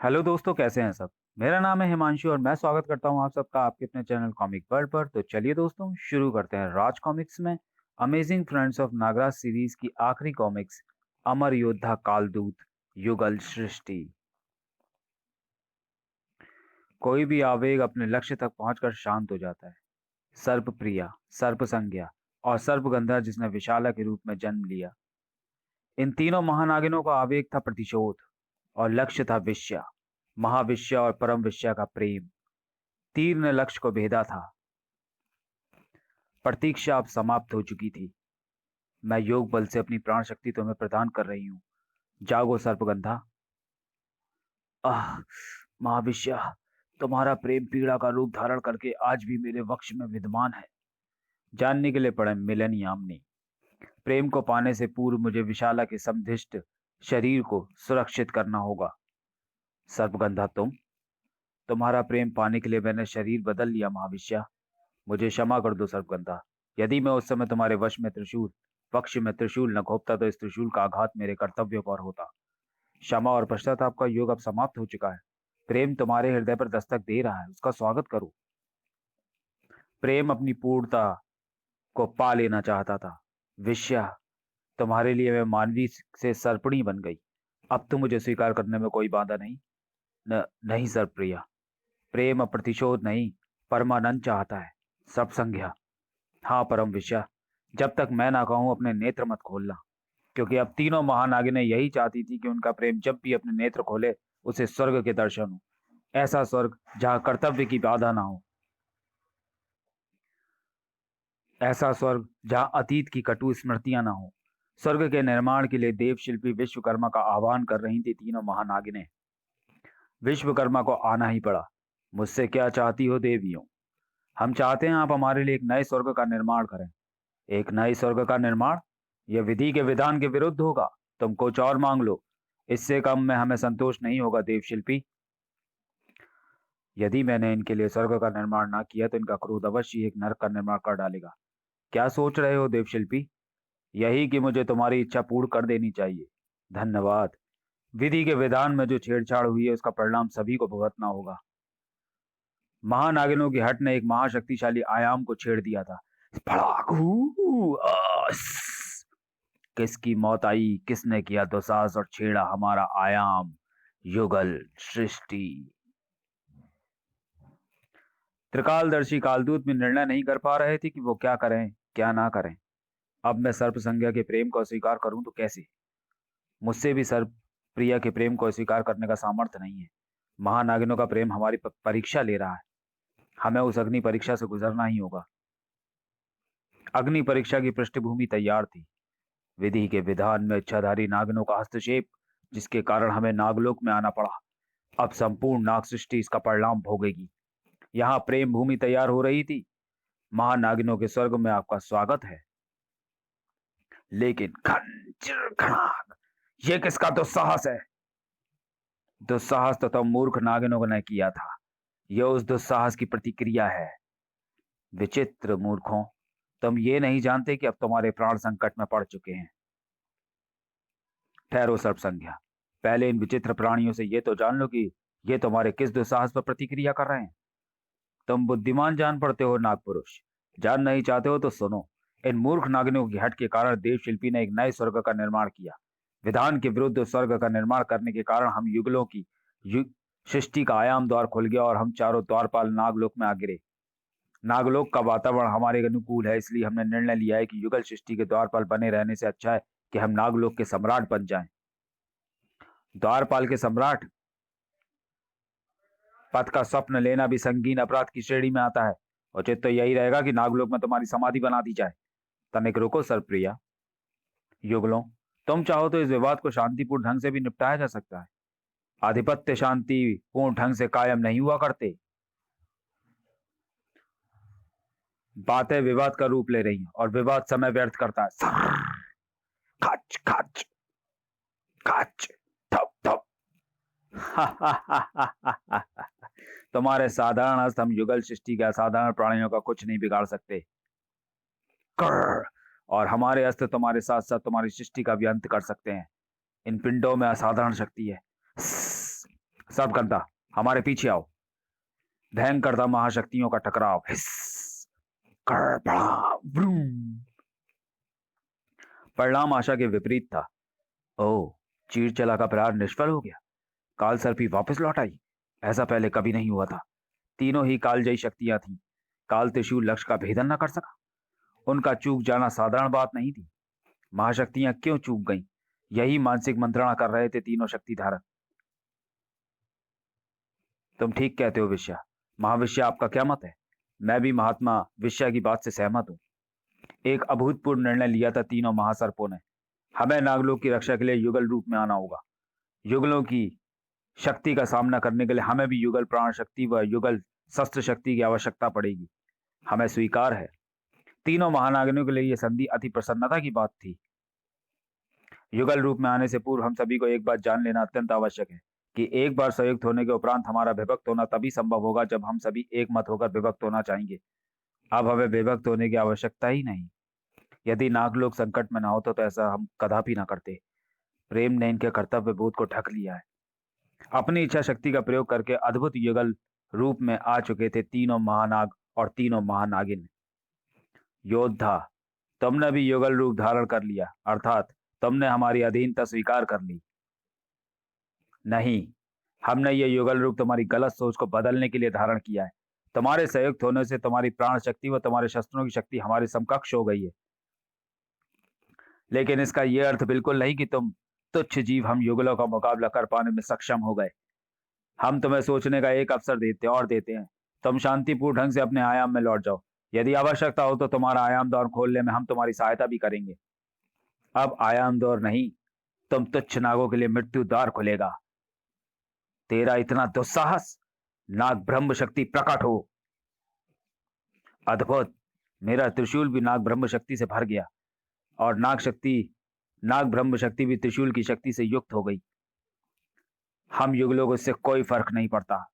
Hello दोस्तों, कैसे हैं सब। मेरा नाम है हिमांशु और मैं स्वागत करता हूं आप सबका आपके अपने चैनल कॉमिक वर्ल्ड पर। तो चलिए दोस्तों, शुरू करते हैं राज कॉमिक्स में amazing friends of Nagraj series की आखिरी कॉमिक्स अमर योद्धा कालदूत युगल सृष्टि। कोई भी आवेग अपने लक्ष्य तक पहुंचकर शांत हो जाता है। सर्प प्रिया, सर्प संज्ञा और सर्पगंधा जिसने विशाला के रूप में जन्म लिया, इन तीनों महानागिनों का आवेग था प्रतिशोध और लक्ष्य था विश्या, महाविश्या और परम विश्या का प्रेम। तीर ने लक्ष्य को भेदा था। प्रतीक्षा अब समाप्त हो चुकी थी। मैं योग बल से अपनी प्राण शक्ति तुम्हें प्रदान कर रही हूँ। जागो सर्पगंधा। आह, महाविश्या, तुम्हारा प्रेम पीड़ा का रूप धारण करके आज भी मेरे वक्ष में विद्यमान है। जानने के लिए पड़े मिलन यामिनी। प्रेम को पाने से पूर्व मुझे विशाला के समधिष्ट शरीर को सुरक्षित करना होगा। सर्पगंधा, तुम्हारा प्रेम पाने के लिए मैंने शरीर बदल लिया महाविश्या। मुझे क्षमा कर दो सर्पगंधा। यदि मैं उस समय तुम्हारे वश में त्रिशूल पक्ष में त्रिशूल न घोंपता तो इस त्रिशूल का आघात मेरे कर्तव्य पर होता। क्षमा और पश्चाताप का युग अब समाप्त हो चुका है। प्रेम तुम्हारे हृदय पर दस्तक दे रहा है, उसका स्वागत करो। प्रेम अपनी पूर्णता को पा लेना चाहता था। विश्या, तुम्हारे लिए मैं मानवी से सर्पणी बन गई। अब तो मुझे स्वीकार करने में कोई बाधा नहीं। नहीं सर्पप्रिया, प्रेम अब प्रतिशोध नहीं, परमानंद चाहता है। सब संज्ञा। हाँ परम विश्या, जब तक मैं ना कहूं अपने नेत्र मत खोलना, क्योंकि अब तीनों महानागिनें यही चाहती थी कि उनका प्रेम जब भी अपने नेत्र खोले उसे स्वर्ग के दर्शन हो। ऐसा स्वर्ग जहां कर्तव्य की बाधा ना हो। ऐसा स्वर्ग जहां अतीत की कटु स्मृतियां ना हो। स्वर्ग के निर्माण के लिए देव शिल्पी विश्वकर्मा का आह्वान कर रही थी तीनों महानागिनें। विश्वकर्मा को आना ही पड़ा। मुझसे क्या चाहती हो देवियों? हम चाहते हैं आप हमारे लिए एक नए स्वर्ग का निर्माण करें। एक नए स्वर्ग का निर्माण? यह विधि के विधान के विरुद्ध होगा। तुम कुछ और मांग लो। इससे कम में हमें संतोष नहीं होगा देवशिल्पी। यदि मैंने इनके लिए स्वर्ग का निर्माण ना किया तो इनका क्रोध अवश्य ही एक नरक का निर्माण कर डालेगा। क्या सोच रहे हो देवशिल्पी? यही कि मुझे तुम्हारी इच्छा पूर्ण कर देनी चाहिए। धन्यवाद। विधि के विधान में जो छेड़छाड़ हुई है उसका परिणाम सभी को भुगतना होगा। महानागिनों की हट ने एक महाशक्तिशाली आयाम को छेड़ दिया था। फड़ाक, किसकी मौत आई, किसने किया दुस्साहस और छेड़ा हमारा आयाम, युगल सृष्टि। त्रिकालदर्शी कालदूत में निर्णय नहीं कर पा रहे थे कि वो क्या करें क्या ना करें। अब मैं सर्प संज्ञा के प्रेम को अस्वीकार करूं तो कैसे? मुझसे भी सर्प प्रिया के प्रेम को अस्वीकार करने का सामर्थ्य नहीं है। महानागिनों का प्रेम हमारी परीक्षा ले रहा है। हमें उस अग्नि परीक्षा से गुजरना ही होगा। अग्नि परीक्षा की पृष्ठभूमि तैयार थी। विधि के विधान में इच्छाधारी नागिनों का हस्तक्षेप, जिसके कारण हमें नागलोक में आना पड़ा। अब संपूर्ण नाग सृष्टि इसका परिणाम भोगेगी। यहाँ प्रेम भूमि तैयार हो रही थी। महानागिनों के स्वर्ग में आपका स्वागत है। लेकिन खंजर खड़ाक, ये किसका दुस्साहस है? दुस्साहस तो तुम मूर्ख नागिनों ने किया था। यह उस दुस्साहस की प्रतिक्रिया है। विचित्र मूर्खों, तुम ये नहीं जानते कि अब तुम्हारे प्राण संकट में पड़ चुके हैं। ठहरो सर्प संज्ञा, पहले इन विचित्र प्राणियों से ये तो जान लो कि ये तुम्हारे किस दुस्साहस पर प्रतिक्रिया कर रहे हैं। तुम बुद्धिमान जान पड़ते हो नागपुरुष। जान नहीं चाहते हो तो सुनो। इन मूर्ख नागिनों की हट के कारण देव शिल्पी ने एक नए स्वर्ग का निर्माण किया। विधान के विरुद्ध स्वर्ग का निर्माण करने के कारण हम युगलों की सृष्टि का आयाम द्वार खुल गया और हम चारों द्वारपाल नागलोक में आ गिरे। नागलोक का वातावरण हमारे अनुकूल है, इसलिए हमने निर्णय लिया है कि युगल सृष्टि के द्वारपाल बने रहने से अच्छा है कि हम नागलोक के सम्राट बन जाएं। द्वारपाल के सम्राट पद का स्वप्न लेना भी संगीन अपराध की श्रेणी में आता है। उचित तो यही रहेगा कि नागलोक में तुम्हारी समाधि बना दी जाए। तनिक रुको सरप्रिया। युगलों, तुम चाहो तो इस विवाद को शांतिपूर्ण ढंग से भी निपटाया जा सकता है। आधिपत्य शांति पूर्ण ढंग से कायम नहीं हुआ करते। बातें विवाद का रूप ले रही हैं और विवाद समय व्यर्थ करता है। खच खच खच, थप थप। तुम्हारे साधारण अस्त्र हम युगल सृष्टि के असाधारण प्राणियों का कुछ नहीं बिगाड़ सकते। कर, और हमारे अस्त्र तुम्हारे साथ साथ तुम्हारी सृष्टि का भी अंत कर सकते हैं। इन पिंडों में असाधारण शक्ति है। सर्पगंधा, हमारे पीछे आओ। भयंकरता महाशक्तियों का टकराव। हिस, कर, बड़ा, व्रूम। परिणाम आशा के विपरीत था। ओह, चीर चला का प्रहार निष्फल हो गया। काल सर्पी वापस लौट आई। ऐसा पहले कभी नहीं हुआ था। तीनों ही कालजयी शक्तियां थीं। काल त्रिशूल लक्ष्य का भेदन न कर सका। उनका चूक जाना साधारण बात नहीं थी। महाशक्तियां क्यों चूक गईं? यही मानसिक मंत्रणा कर रहे थे तीनों शक्ति धारक। तुम ठीक कहते हो विश्या। महाविश्य, आपका क्या मत है? मैं भी महात्मा विश्या की बात से सहमत हूं। एक अभूतपूर्व निर्णय लिया था तीनों महासर्पों ने। हमें नागलोक की रक्षा के लिए युगल रूप में आना होगा। युगलों की शक्ति का सामना करने के लिए हमें भी युगल प्राण शक्ति व युगल शस्त्र शक्ति की आवश्यकता पड़ेगी। हमें स्वीकार है। तीनों महानागिनों के लिए यह संधि अति प्रसन्नता की बात थी। युगल रूप में आने से पूर्व हम सभी को एक बात जान लेना अत्यंत आवश्यक है कि एक बार संयुक्त होने के उपरांत हमारा विभक्त होना तभी संभव होगा जब हम सभी एक मत होकर विभक्त होना चाहेंगे। अब हमें विभक्त होने की आवश्यकता ही नहीं। यदि नागलोक संकट में ना होता तो ऐसा हम कदापि ना करते। प्रेम ने इनके कर्तव्य बोध को ढक लिया है। अपनी इच्छा शक्ति का प्रयोग करके अद्भुत युगल रूप में आ चुके थे तीनों महानाग और तीनों महानागिन। योद्धा, तुमने भी युगल रूप धारण कर लिया, अर्थात तुमने हमारी अधीनता स्वीकार कर ली। नहीं, हमने ये युगल रूप तुम्हारी गलत सोच को बदलने के लिए धारण किया है। तुम्हारे संयुक्त होने से तुम्हारी प्राण शक्ति व तुम्हारे शस्त्रों की शक्ति हमारे समकक्ष हो गई है। लेकिन इसका यह अर्थ बिल्कुल नहीं कि तुम तुच्छ जीव हम युगलों का मुकाबला कर पाने में सक्षम हो गए। हम तुम्हें सोचने का एक अवसर देते हैं। तुम शांतिपूर्ण ढंग से अपने आयाम में लौट जाओ। यदि आवश्यकता हो तो तुम्हारा आयाम द्वार खोलने में हम तुम्हारी सहायता भी करेंगे। अब आयाम द्वार नहीं, तुम तुच्छ नागों के लिए मृत्यु द्वार खुलेगा। तेरा इतना दुस्साहस! नाग ब्रह्म शक्ति प्रकट हो। अद्भुत! मेरा त्रिशूल भी नाग ब्रह्म शक्ति से भर गया और नाग ब्रह्म शक्ति भी त्रिशूल की शक्ति से युक्त हो गई। हम युगलों को इससे कोई फर्क नहीं पड़ता।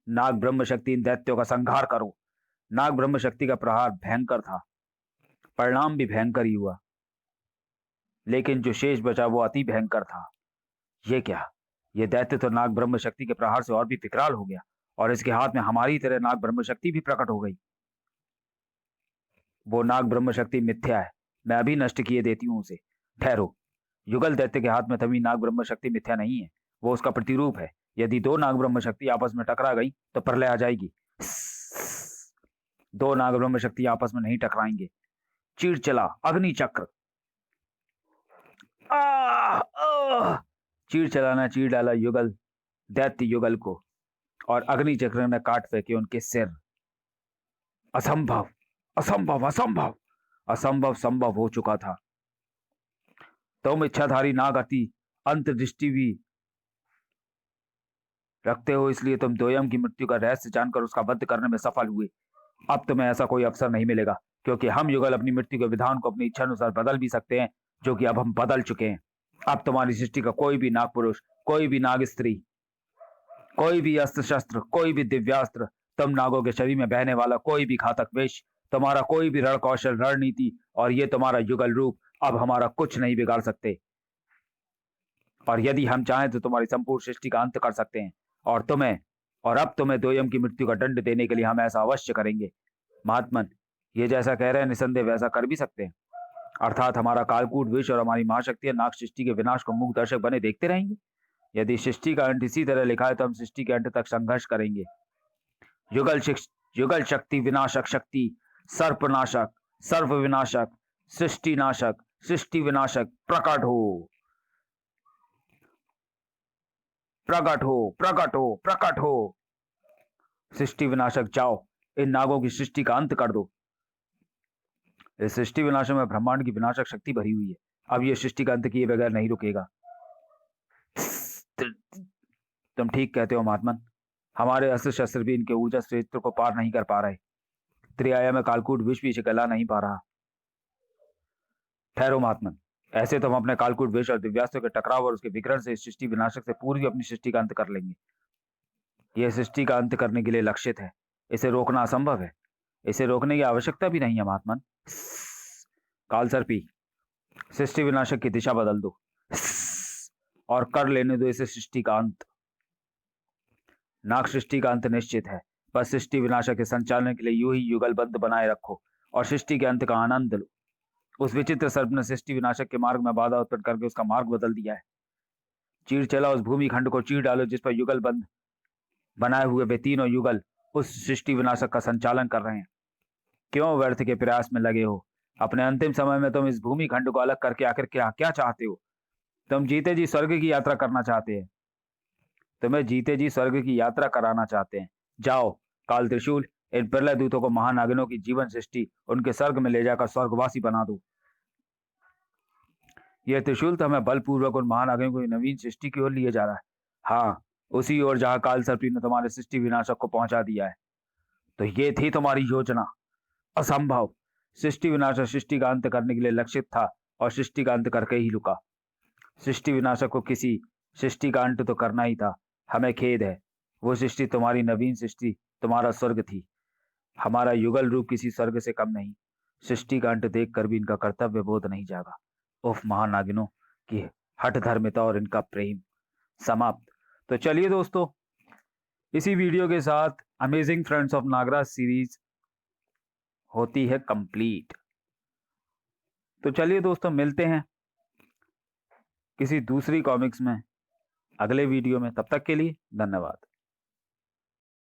नाग ब्रह्म शक्ति इन दैत्यों का संहार करो। नाग ब्रह्म शक्ति का प्रहार भयंकर था। परिणाम भी भयंकर ही हुआ, लेकिन जो शेष बचा वो अति भयंकर था। ये क्या? ये दैत्य तो नाग ब्रह्म शक्ति के प्रहार से और भी विकराल हो गया और इसके हाथ में हमारी तरह नाग ब्रह्म शक्ति भी प्रकट हो गई। वो नाग ब्रह्म शक्ति मिथ्या है। मैं अभी नष्ट किए देती हूं उसे। ठहरो, युगल दैत्य के हाथ में थमी नाग ब्रह्म शक्ति मिथ्या नहीं है, वो उसका प्रतिरूप है। यदि दो नाग ब्रह्म शक्ति आपस में टकरा गई तो प्रलय आ जाएगी। दो नाग ब्रह्म शक्ति आपस में नहीं टकराएंगे। चीड़ चला अग्नि चक्र। चीड़ चलाना चीड़ डाला युगल दैत्य युगल को और अग्नि चक्र ने काट फेंके उनके सिर। असंभव, असंभव, असंभव! असंभव संभव हो चुका था। तुम इच्छाधारी नाग अति अंतर्दृष्टि भी रखते हो, इसलिए तुम दोयम की मृत्यु का रहस्य जानकर उसका वध करने में सफल हुए। अब तुम्हें ऐसा कोई अवसर नहीं मिलेगा, क्योंकि हम युगल अपनी मृत्यु के विधान को अपनी इच्छा अनुसार बदल भी सकते हैं, जो कि अब हम बदल चुके हैं। अब तुम्हारी सृष्टि का कोई भी नाग पुरुष, कोई भी नाग स्त्री, कोई भी अस्त्र शस्त्र, कोई भी दिव्यास्त्र, तुम नागों के शरीर में बहने वाला कोई भी घातक विष, तुम्हारा कोई भी रण कौशल, रणनीति और ये तुम्हारा युगल रूप अब हमारा कुछ नहीं बिगाड़ सकते। और यदि हम चाहें तो तुम्हारी संपूर्ण सृष्टि का अंत कर सकते हैं और अब तुम्हें दोयम की मृत्यु का दंड देने के लिए हम ऐसा अवश्य करेंगे। महात्मन, ये जैसा कह रहे हैं निसंदेह वैसा कर भी सकते हैं। अर्थात हमारा कालकूट विष और हमारी महाशक्ति नाग सृष्टि के विनाश को मूक दर्शक बने देखते रहेंगे। यदि सृष्टि का अंत इसी तरह लिखा है तो हम सृष्टि के अंत तक संघर्ष करेंगे। युगल शक्ति विनाशक शक्ति, सर्पनाशक, सर्व विनाशक, सृष्टि नाशक, सृष्टि विनाशक, प्रकट हो, प्रकट हो, प्रकट हो, प्रकट हो। सृष्टि विनाशक, जाओ इन नागों की सृष्टि का अंत कर दो। इस सृष्टि विनाश में ब्रह्मांड की विनाशक शक्ति भरी हुई है। अब यह सृष्टि का अंत किए बगैर नहीं रुकेगा। तुम ठीक कहते हो महात्मन। हमारे अस्त्र शस्त्र भी इनके ऊर्जा क्षेत्र को पार नहीं कर पा रहे। त्रिआया में कालकूट विष भी इसे गला नहीं पा रहा। ठहरो महात्मन, ऐसे तो हम अपने कालकूट विष और दिव्यास्त्र के टकराव और उसके विकरण से इस सृष्टि विनाशक से पूरी अपनी सृष्टि का अंत कर लेंगे। यह सृष्टि का अंत करने के लिए लक्षित है। इसे रोकना असंभव है। इसे रोकने की आवश्यकता भी नहीं है महात्मन। काल सर्पी, सृष्टि विनाशक की दिशा बदल दो। और कर लेने दो इसे सृष्टि का अंत। नाग, सृष्टि का अंत निश्चित है, बस सृष्टि विनाशक के संचालन के लिए यूं ही युगलबद्ध बनाए रखो और सृष्टि के अंत का आनंद लो। उस विचित्र सर्प ने सृष्टि विनाशक के मार्ग में बाधा उत्पन्न करके उसका मार्ग बदल दिया है। चीर चला उस भूमि खंड को चीर डालो जिस पर युगलबद्ध बनाए हुए वे तीनों युगल उस सृष्टि विनाशक का संचालन कर रहे हैं। क्यों व्यर्थ के प्रयास में लगे हो? अपने अंतिम समय में तुम इस भूमि खंड को अलग करके आखिर क्या क्या चाहते हो? तुम जीते जी स्वर्ग की यात्रा करना चाहते हैं। तुम्हें जीते जी स्वर्ग की यात्रा कराना चाहते हैं। जाओ, काल त्रिशूल, इन प्रलय दूतों को महानागिनों की जीवन सृष्टि उनके स्वर्ग में ले जाकर स्वर्गवासी बना दो। यह त्रिशूल तो हमें बलपूर्वक उन महानागिनों की नवीन सृष्टि की ओर लिए जा रहा है। हाँ, उसी ओर जहां काल सर्पी ने तुम्हारे सृष्टि विनाशक को पहुंचा दिया है। तो ये थी तुम्हारी योजना? असंभव। सृष्टि विनाशक सृष्टि का अंत करने के लिए लक्षित था और सृष्टि का अंत करके ही रुका। सृष्टि विनाशक को किसी सृष्टि का अंत तो करना ही था। हमें खेद है, वो सृष्टि तुम्हारी नवीन सृष्टि तुम्हारा स्वर्ग थी। हमारा युगल रूप किसी स्वर्ग से कम नहीं। सृष्टि का अंत देखकर भी इनका कर्तव्य बोध नहीं जागा। उफ, महानागिनों की हठ धर्मिता और इनका प्रेम। समाप्त। तो चलिए दोस्तों, इसी वीडियो के साथ amazing friends of Nagraj series होती है कंप्लीट। तो चलिए दोस्तों, मिलते हैं किसी दूसरी कॉमिक्स में अगले वीडियो में। तब तक के लिए धन्यवाद।